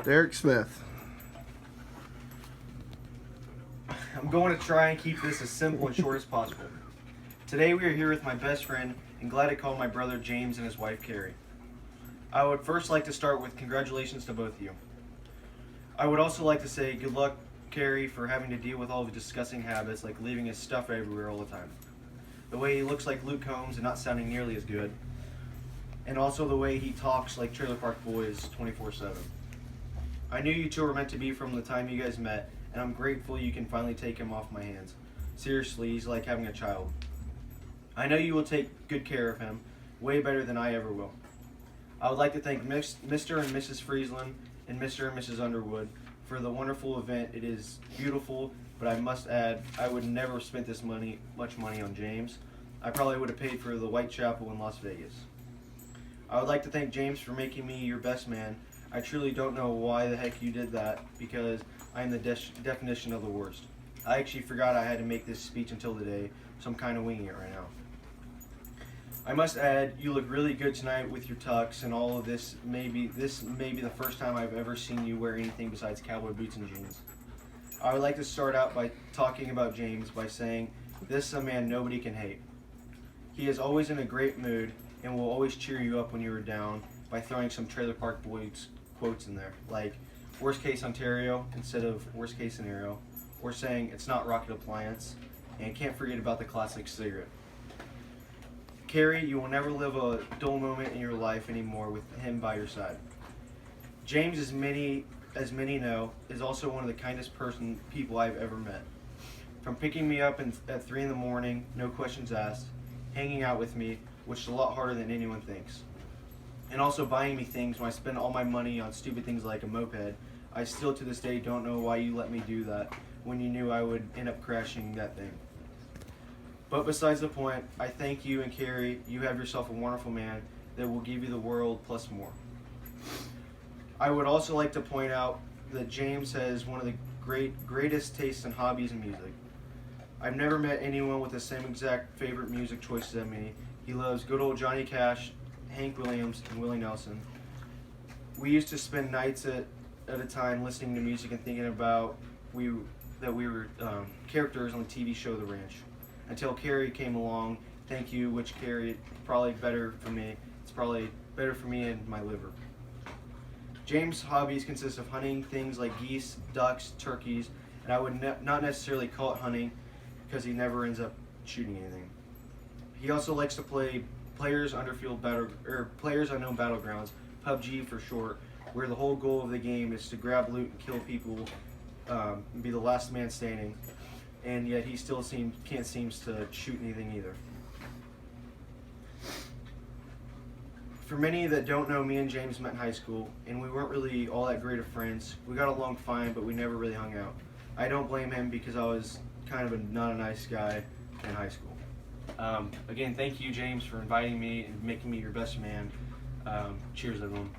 Derek Smith. I'm going to try and keep this as simple and short as possible. Today we are here with my best friend and glad to call my brother James and his wife Carrie. I would first like to start with congratulations to both of you. I would also like to say good luck, Carrie, for having to deal with all the disgusting habits like leaving his stuff everywhere all the time. The way he looks like Luke Combs and not sounding nearly as good. And also the way he talks like Trailer Park Boys 24/7. I knew you two were meant to be from the time you guys met, and I'm grateful you can finally take him off my hands. Seriously, he's like having a child. I know you will take good care of him, way better than I ever will. I would like to thank Mr. and Mrs. Friesland and Mr. and Mrs. Underwood for the wonderful event. It is beautiful, but I must add, I would never have spent this much money on James. I probably would have paid for the Whitechapel in Las Vegas. I would like to thank James for making me your best man. I truly don't know why the heck you did that, because I am the definition of the worst. I actually forgot I had to make this speech until today, so I'm kind of winging it right now. I must add, you look really good tonight with your tux and all of this. This may be the first time I've ever seen you wear anything besides cowboy boots and jeans. I would like to start out by talking about James by saying, this is a man nobody can hate. He is always in a great mood and will always cheer you up when you are down by throwing some Trailer Park Boys quotes in there, like worst case Ontario instead of worst case scenario, or saying it's not Rocket Appliance, and can't forget about the classic cigarette. Carrie, you will never live a dull moment in your life anymore with him by your side. James, as many know, is also one of the kindest people I've ever met. From picking me up at 3 in the morning, no questions asked, hanging out with me, which is a lot harder than anyone thinks, and also buying me things when I spend all my money on stupid things like a moped. I still to this day don't know why you let me do that when you knew I would end up crashing that thing. But besides the point, I thank you and Carrie. You have yourself a wonderful man that will give you the world plus more. I would also like to point out that James has one of the greatest tastes in hobbies and music. I've never met anyone with the same exact favorite music choices as me. He loves good old Johnny Cash, Hank Williams, and Willie Nelson. We used to spend nights at a time listening to music and thinking about that we were characters on the TV show The Ranch. Until Carrie came along, thank you, which Carrie, probably better for me. It's probably better for me and my liver. James' hobbies consist of hunting things like geese, ducks, turkeys, and I would not necessarily call it hunting because he never ends up shooting anything. He also likes to play Players Unknown Battlegrounds, PUBG for short, where the whole goal of the game is to grab loot and kill people, and be the last man standing. And yet he still can't seem to shoot anything either. For many that don't know, me and James met in high school, and we weren't really all that great of friends. We got along fine, but we never really hung out. I don't blame him because I was kind of not a nice guy in high school. Again, thank you, James, for inviting me and making me your best man. Cheers, everyone.